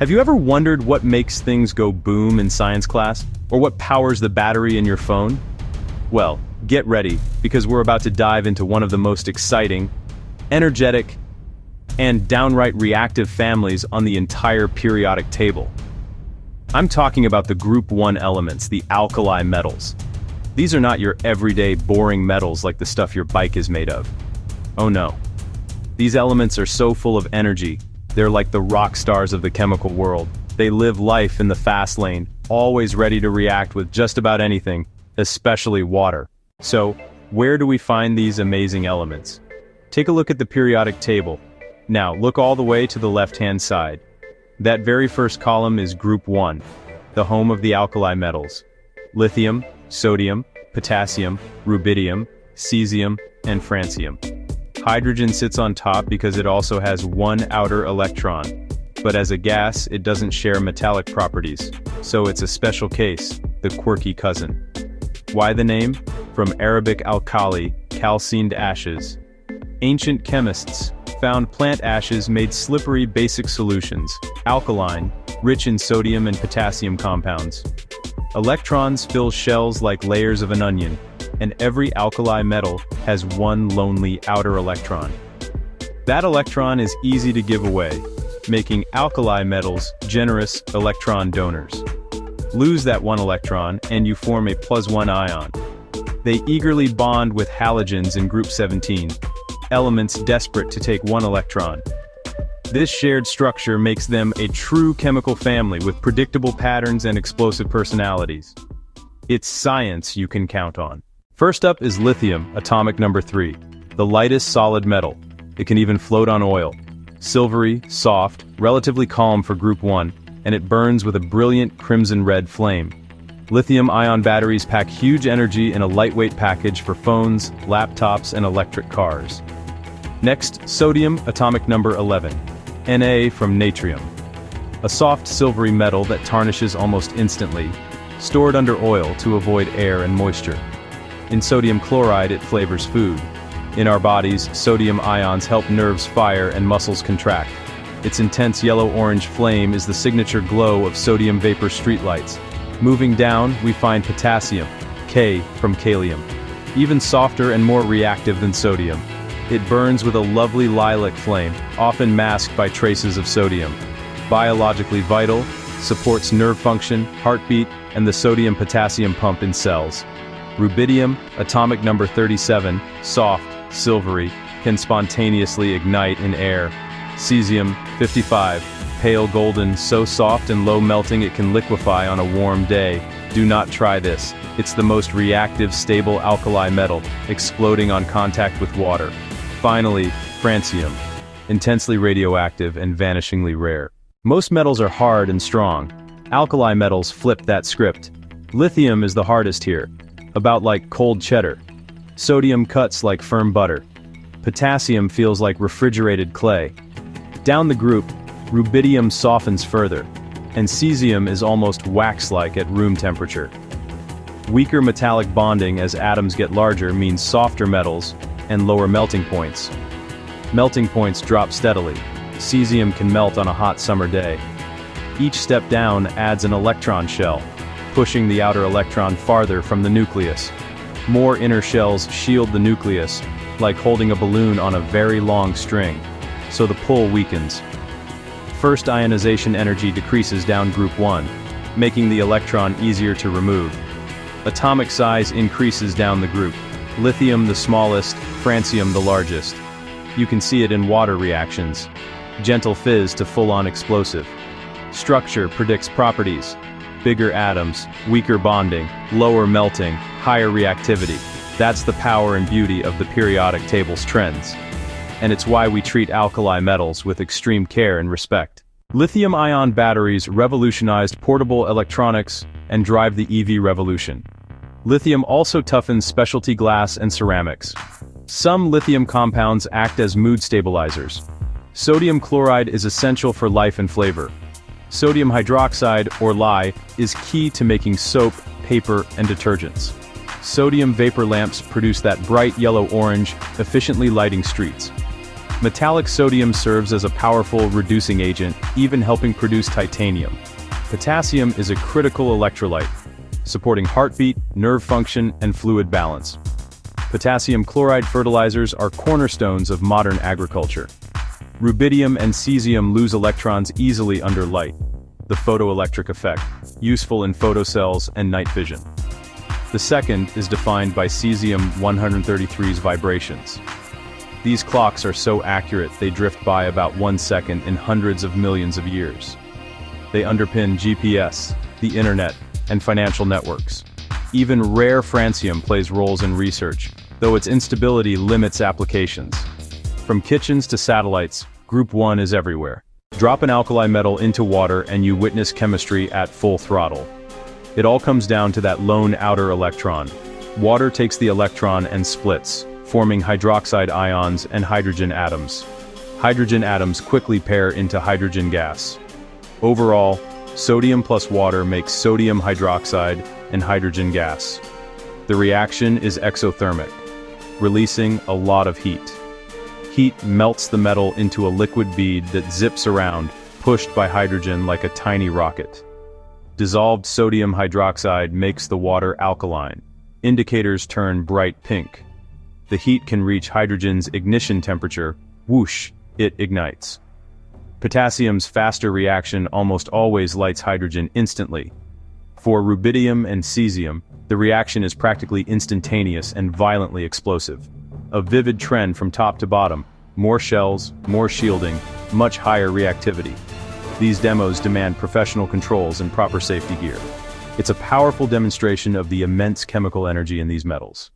Have you ever wondered what makes things go boom in science class? Or what powers the battery in your phone? Well, get ready, because we're about to dive into one of the most exciting, energetic, and downright reactive families on the entire periodic table. I'm talking about the Group 1 elements, the alkali metals. These are not your everyday boring metals like the stuff your bike is made of. Oh no. These elements are so full of energy. They're like the rock stars of the chemical world. They live life in the fast lane, always ready to react with just about anything, especially water. So, where do we find these amazing elements? Take a look at the periodic table. Now, look all the way to the left-hand side. That very first column is Group 1, the home of the alkali metals. Lithium, sodium, potassium, rubidium, cesium, and francium. Hydrogen sits on top because it also has one outer electron. But as a gas, it doesn't share metallic properties, so it's a special case, the quirky cousin. Why the name? From Arabic alkali, calcined ashes. Ancient chemists found plant ashes made slippery basic solutions, alkaline, rich in sodium and potassium compounds. Electrons fill shells like layers of an onion, and every alkali metal has one lonely outer electron. That electron is easy to give away, making alkali metals generous electron donors. Lose that one electron and you form a +1 ion. They eagerly bond with halogens in group 17, elements desperate to take one electron. This shared structure makes them a true chemical family with predictable patterns and explosive personalities. It's science you can count on. First up is lithium, atomic number 3, the lightest solid metal. It can even float on oil. Silvery, soft, relatively calm for group 1, and it burns with a brilliant crimson-red flame. Lithium-ion batteries pack huge energy in a lightweight package for phones, laptops, and electric cars. Next, sodium, atomic number 11, Na from natrium. A soft silvery metal that tarnishes almost instantly, stored under oil to avoid air and moisture. In sodium chloride, it flavors food. In our bodies, sodium ions help nerves fire and muscles contract. Its intense yellow-orange flame is the signature glow of sodium vapor streetlights. Moving down, we find potassium, K from kalium. Even softer and more reactive than sodium. It burns with a lovely lilac flame, often masked by traces of sodium. Biologically vital, supports nerve function, heartbeat, and the sodium-potassium pump in cells. Rubidium, atomic number 37, soft, silvery, can spontaneously ignite in air. Cesium, 55, pale golden, so soft and low melting it can liquefy on a warm day. Do not try this. It's the most reactive, stable alkali metal, exploding on contact with water. Finally, francium, intensely radioactive and vanishingly rare. Most metals are hard and strong. Alkali metals flip that script. Lithium is the hardest here, about like cold cheddar. Sodium cuts like firm butter. Potassium feels like refrigerated clay. Down the group, rubidium softens further, and cesium is almost wax-like at room temperature. Weaker metallic bonding as atoms get larger means softer metals and lower melting points. Melting points drop steadily. Cesium can melt on a hot summer day. Each step down adds an electron shell, pushing the outer electron farther from the nucleus. More inner shells shield the nucleus, like holding a balloon on a very long string, so the pull weakens. First ionization energy decreases down group 1, making the electron easier to remove. Atomic size increases down the group. Lithium the smallest, francium the largest. You can see it in water reactions. Gentle fizz to full-on explosive. Structure predicts properties. Bigger atoms, weaker bonding, lower melting, higher reactivity. That's the power and beauty of the periodic table's trends. And it's why we treat alkali metals with extreme care and respect. Lithium-ion batteries revolutionized portable electronics and drive the EV revolution. Lithium also toughens specialty glass and ceramics. Some lithium compounds act as mood stabilizers. Sodium chloride is essential for life and flavor. Sodium hydroxide, or lye, is key to making soap, paper, and detergents. Sodium vapor lamps produce that bright yellow-orange, efficiently lighting streets. Metallic sodium serves as a powerful reducing agent, even helping produce titanium. Potassium is a critical electrolyte, supporting heartbeat, nerve function, and fluid balance. Potassium chloride fertilizers are cornerstones of modern agriculture. Rubidium and cesium lose electrons easily under light, the photoelectric effect, useful in photocells and night vision. The second is defined by cesium-133's vibrations. These clocks are so accurate they drift by about 1 second in hundreds of millions of years. They underpin GPS, the internet, and financial networks. Even rare francium plays roles in research, though its instability limits applications. From kitchens to satellites, Group 1 is everywhere. Drop an alkali metal into water and you witness chemistry at full throttle. It all comes down to that lone outer electron. Water takes the electron and splits, forming hydroxide ions and hydrogen atoms. Hydrogen atoms quickly pair into hydrogen gas. Overall, sodium plus water makes sodium hydroxide and hydrogen gas. The reaction is exothermic, releasing a lot of heat. Heat melts the metal into a liquid bead that zips around, pushed by hydrogen like a tiny rocket. Dissolved sodium hydroxide makes the water alkaline. Indicators turn bright pink. The heat can reach hydrogen's ignition temperature. Whoosh, it ignites. Potassium's faster reaction almost always lights hydrogen instantly. For rubidium and cesium, the reaction is practically instantaneous and violently explosive. A vivid trend from top to bottom: more shells, more shielding, much higher reactivity. These demos demand professional controls and proper safety gear. It's a powerful demonstration of the immense chemical energy in these metals.